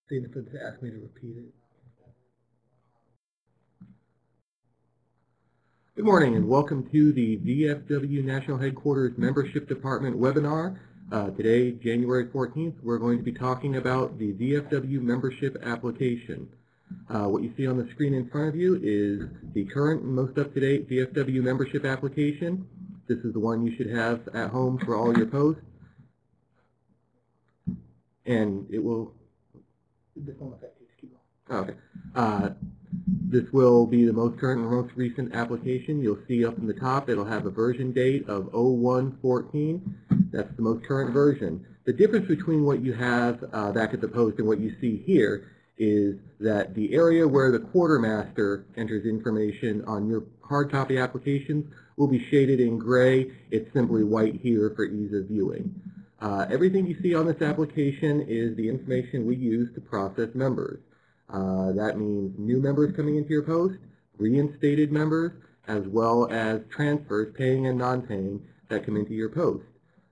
seeing if it's asked me to repeat it. Good morning and welcome to the VFW National Headquarters Membership Department webinar. Today, January 14th, we're going to be talking about the VFW membership application. What you see on the screen in front of you is the current and most up-to-date VFW membership application. This is the one you should have at home for all your posts. And it will... Okay. This will be the most current and most recent application. You'll see up in the top it'll have a version date of 01/14. That's the most current version. The difference between what you have back at the post and what you see here is that the area where the quartermaster enters information on your hard copy applications will be shaded in gray. It's simply white here for ease of viewing. Everything you see on this application is the information we use to process members. That means new members coming into your post, reinstated members, as well as transfers, paying and non-paying, that come into your post.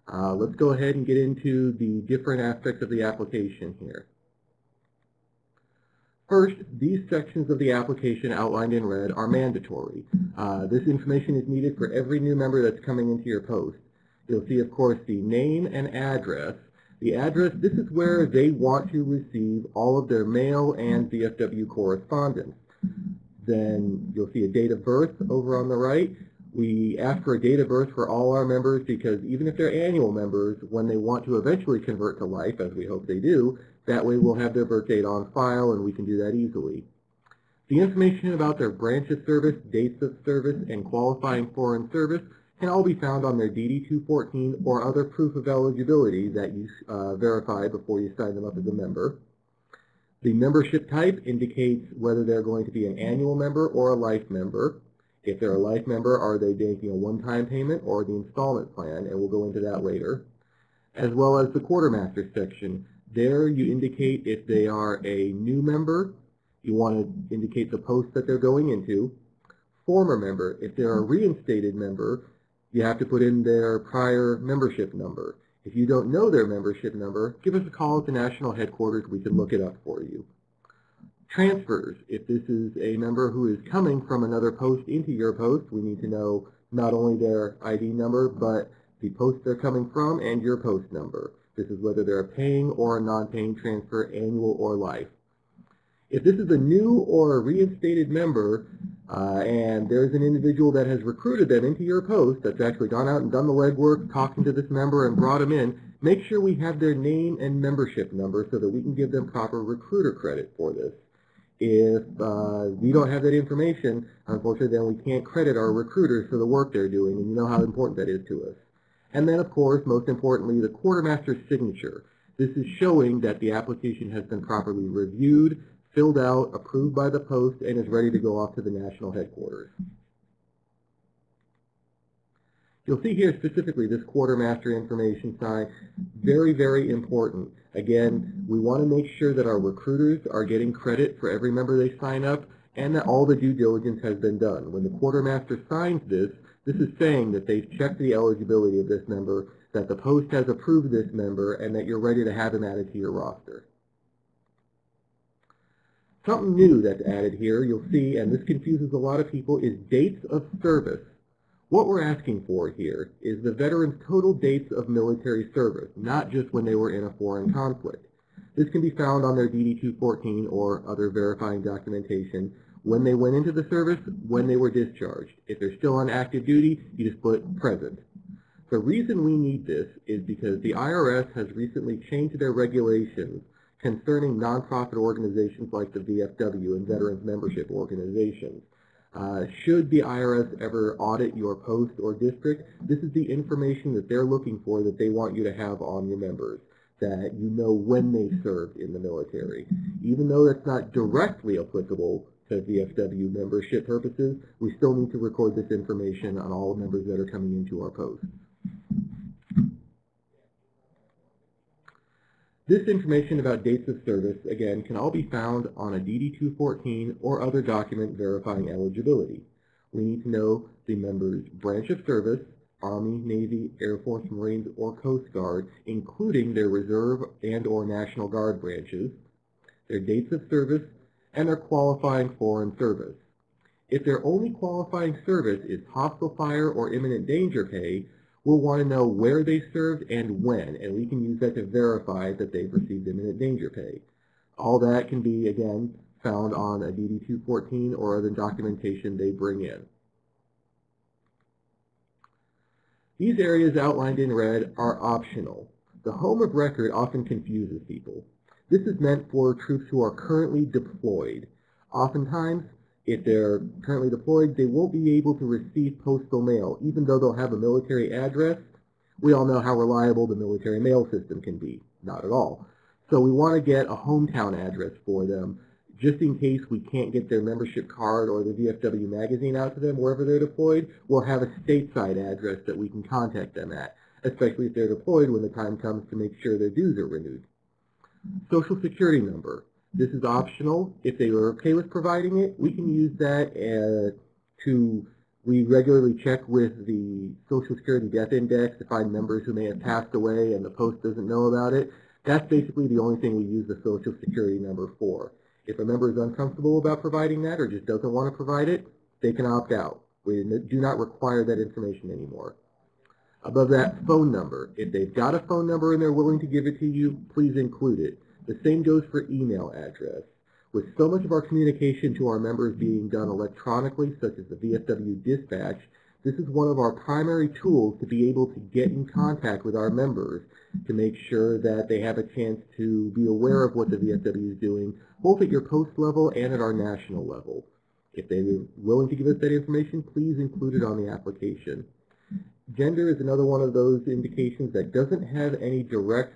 Let's go ahead and get into the different aspects of the application here. First, these sections of the application outlined in red are mandatory. This information is needed for every new member that's coming into your post. You'll see, of course, the name and address. The address, this is where they want to receive all of their mail and VFW correspondence. Then you'll see a date of birth over on the right. We ask for a date of birth for all our members because even if they're annual members, when they want to eventually convert to life, as we hope they do, that way we'll have their birth date on file and we can do that easily. The information about their branch of service, dates of service, and qualifying foreign service can all be found on their DD-214 or other proof of eligibility that you verify before you sign them up as a member. The membership type indicates whether they're going to be an annual member or a life member. If they're a life member, are they making a one-time payment or the installment plan, and we'll go into that later. As well as the quartermaster section. There you indicate if they are a new member, you want to indicate the post that they're going into. Former member, if they're a reinstated member, you have to put in their prior membership number. If you don't know their membership number, give us a call at the national headquarters. We can look it up for you. Transfers. If this is a member who is coming from another post into your post, we need to know not only their ID number, but the post they're coming from and your post number. This is whether they're a paying or a non-paying transfer, annual or life. If this is a new or a reinstated member, and there's an individual that has recruited them into your post that's actually gone out and done the legwork, talking to this member and brought them in, make sure we have their name and membership number so that we can give them proper recruiter credit for this. If we don't have that information, unfortunately, then we can't credit our recruiters for the work they're doing, and you know how important that is to us. And then, of course, most importantly, the quartermaster's signature. This is showing that the application has been properly reviewed, filled out, approved by the post, and is ready to go off to the national headquarters. You'll see here specifically this quartermaster information sign, very, very important. Again, we want to make sure that our recruiters are getting credit for every member they sign up and that all the due diligence has been done. When the quartermaster signs this, this is saying that they've checked the eligibility of this member, that the post has approved this member, and that you're ready to have him added to your roster. Something new that's added here, you'll see, and this confuses a lot of people, is dates of service. What we're asking for here is the veteran's total dates of military service, not just when they were in a foreign conflict. This can be found on their DD-214 or other verifying documentation, when they went into the service, when they were discharged. If they're still on active duty, you just put present. The reason we need this is because the IRS has recently changed their regulations concerning nonprofit organizations like the VFW and Veterans Membership Organizations. Should the IRS ever audit your post or district, this is the information that they're looking for that they want you to have on your members, that you know when they served in the military. Even though that's not directly applicable to VFW membership purposes, we still need to record this information on all members that are coming into our post. This information about dates of service, again, can all be found on a DD-214 or other document verifying eligibility. We need to know the member's branch of service, Army, Navy, Air Force, Marines, or Coast Guard, including their Reserve and or National Guard branches, their dates of service, and their qualifying foreign service. If their only qualifying service is hostile fire or imminent danger pay, we'll want to know where they served and when, and we can use that to verify that they've received imminent danger pay. All that can be, again, found on a DD-214 or other documentation they bring in. These areas outlined in red are optional. The home of record often confuses people. This is meant for troops who are currently deployed. Oftentimes, if they're currently deployed, they won't be able to receive postal mail, even though they'll have a military address. We all know how reliable the military mail system can be. Not at all. So we want to get a hometown address for them, just in case we can't get their membership card or the VFW magazine out to them wherever they're deployed. We'll have a stateside address that we can contact them at, especially if they're deployed when the time comes to make sure their dues are renewed. Social Security number. This is optional. If they are okay with providing it, we can use that we regularly check with the Social Security Death Index to find members who may have passed away and the post doesn't know about it. That's basically the only thing we use the Social Security number for. If a member is uncomfortable about providing that or just doesn't want to provide it, they can opt out. We do not require that information anymore. Above that, phone number. If they've got a phone number and they're willing to give it to you, please include it. The same goes for email address. With so much of our communication to our members being done electronically, such as the VFW dispatch, this is one of our primary tools to be able to get in contact with our members to make sure that they have a chance to be aware of what the VFW is doing, both at your post level and at our national level. If they're willing to give us that information, please include it on the application. Gender is another one of those indications that doesn't have any direct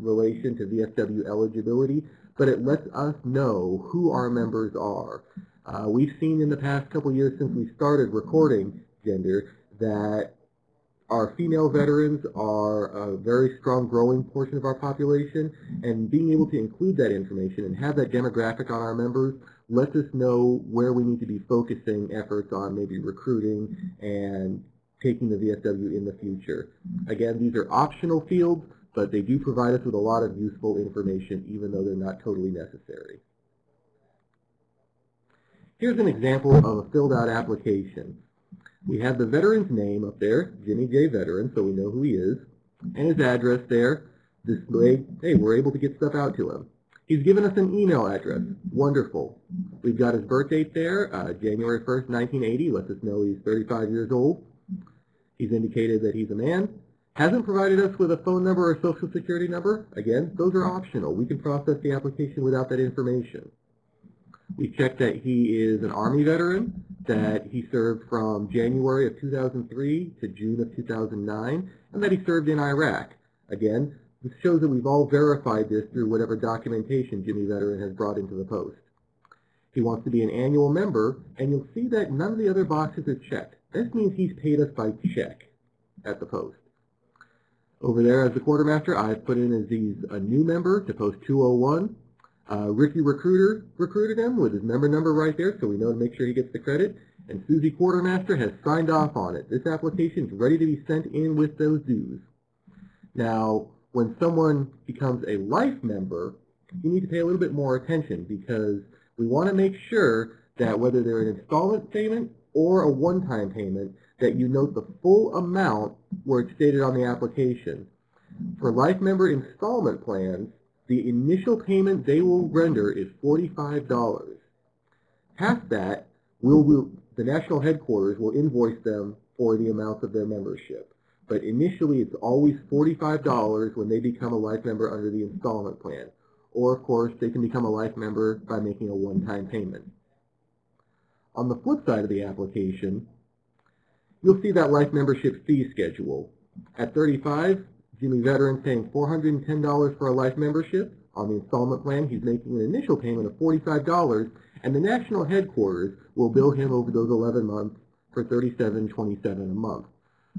relation to VFW eligibility, but it lets us know who our members are. We've seen in the past couple years since we started recording gender that our female veterans are a very strong growing portion of our population, and being able to include that information and have that demographic on our members lets us know where we need to be focusing efforts on maybe recruiting and taking the VFW in the future. Again, these are optional fields, but they do provide us with a lot of useful information, even though they're not totally necessary. Here's an example of a filled out application. We have the veteran's name up there, Jimmy J. Veteran, so we know who he is, and his address there. This way, hey, we're able to get stuff out to him. He's given us an email address. Wonderful. We've got his birth date there, January 1st, 1980. Lets us know he's 35 years old. He's indicated that he's a man. Hasn't provided us with a phone number or social security number. Again, those are optional. We can process the application without that information. We check that he is an Army veteran, that he served from January of 2003 to June of 2009, and that he served in Iraq. Again, this shows that we've all verified this through whatever documentation Jimmy Veteran has brought into the post. He wants to be an annual member, and you'll see that none of the other boxes are checked. This means he's paid us by check at the post. Over there as the quartermaster, I've put in as he's a new member to post 201. Ricky Recruiter recruited him with his member number right there, so we know to make sure he gets the credit. And Susie Quartermaster has signed off on it. This application is ready to be sent in with those dues. Now, when someone becomes a life member, you need to pay a little bit more attention, because we want to make sure that whether they're an installment payment or a one-time payment, that you note the full amount where it's stated on the application. For life member installment plans, the initial payment they will render is $45. Past that, the national headquarters will invoice them for the amount of their membership. But initially, it's always $45 when they become a life member under the installment plan. Or, of course, they can become a life member by making a one-time payment. On the flip side of the application, you'll see that life membership fee schedule. At 35, Jimmy Veteran's paying $410 for a life membership. On the installment plan, he's making an initial payment of $45, and the national headquarters will bill him over those 11 months for $37.27 a month.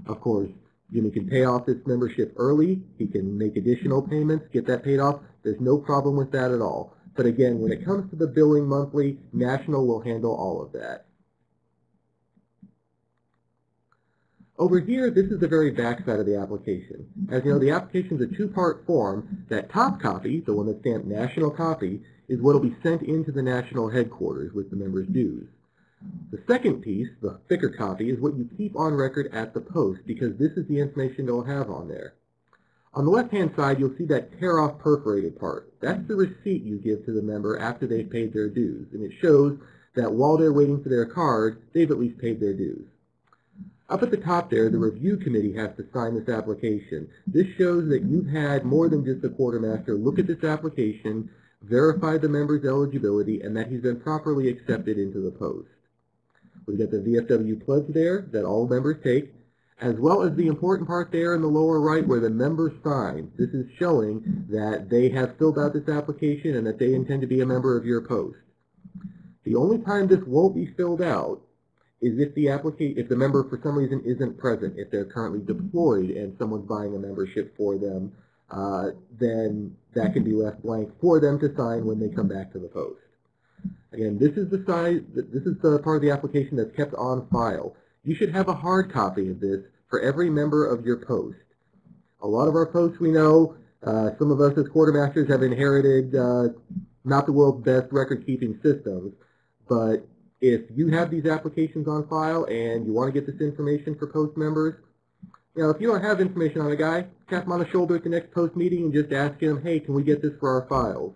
Of course, Jimmy can pay off this membership early. He can make additional payments, get that paid off. There's no problem with that at all. But again, when it comes to the billing monthly, National will handle all of that. Over here, this is the very back side of the application. As you know, the application is a two-part form. That top copy, the one that's stamped National Copy, is what will be sent into the national headquarters with the members' dues. The second piece, the thicker copy, is what you keep on record at the post because this is the information they'll have on there. On the left-hand side, you'll see that tear-off perforated part. That's the receipt you give to the member after they've paid their dues, and it shows that while they're waiting for their card, they've at least paid their dues. Up at the top there, the review committee has to sign this application. This shows that you've had more than just a quartermaster look at this application, verify the member's eligibility, and that he's been properly accepted into the post. We've got the VFW pledge there that all members take, as well as the important part there in the lower right where the members sign. This is showing that they have filled out this application and that they intend to be a member of your post. The only time this won't be filled out is if the member for some reason isn't present. If they're currently deployed and someone's buying a membership for them, then that can be left blank for them to sign when they come back to the post. Again, this is the part of the application that's kept on file. You should have a hard copy of this for every member of your post. A lot of our posts, we know, some of us as quartermasters have inherited not the world's best record-keeping systems, but if you have these applications on file and you want to get this information for post members, if you don't have information on a guy, tap him on the shoulder at the next post meeting and just ask him, hey, can we get this for our files?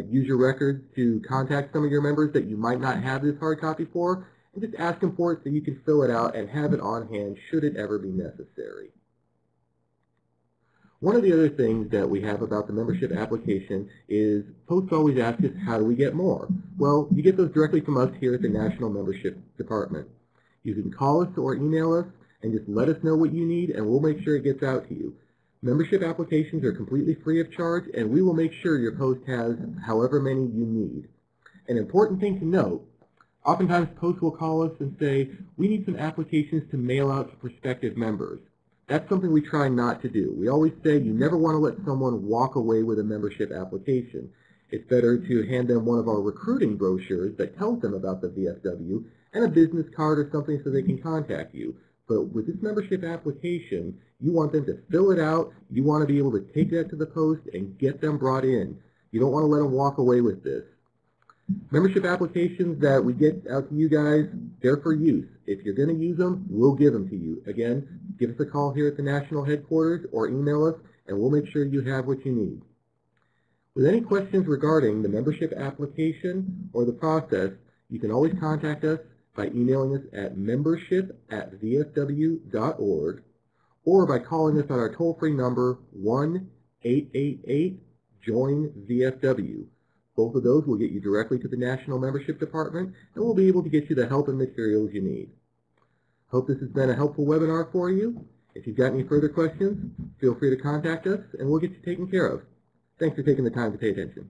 Use your records to contact some of your members that you might not have this hard copy for, and just ask them for it so you can fill it out and have it on hand should it ever be necessary. One of the other things that we have about the membership application is posts always ask us, how do we get more? Well, you get those directly from us here at the National Membership Department. You can call us or email us and just let us know what you need and we'll make sure it gets out to you. Membership applications are completely free of charge and we will make sure your post has however many you need. An important thing to note, oftentimes posts will call us and say, we need some applications to mail out to prospective members. That's something we try not to do. We always say you never want to let someone walk away with a membership application. It's better to hand them one of our recruiting brochures that tells them about the VFW and a business card or something so they can contact you. But with this membership application, you want them to fill it out. You want to be able to take that to the post and get them brought in. You don't want to let them walk away with this. Membership applications that we get out to you guys, they're for use. If you're going to use them, we'll give them to you. Again, give us a call here at the national headquarters or email us, and we'll make sure you have what you need. With any questions regarding the membership application or the process, you can always contact us by emailing us at membership@vfw.org or by calling us on our toll-free number 1-888-JOIN-VFW. Both of those will get you directly to the National Membership Department, and we'll be able to get you the help and materials you need. Hope this has been a helpful webinar for you. If you've got any further questions, feel free to contact us, and we'll get you taken care of. Thanks for taking the time to pay attention.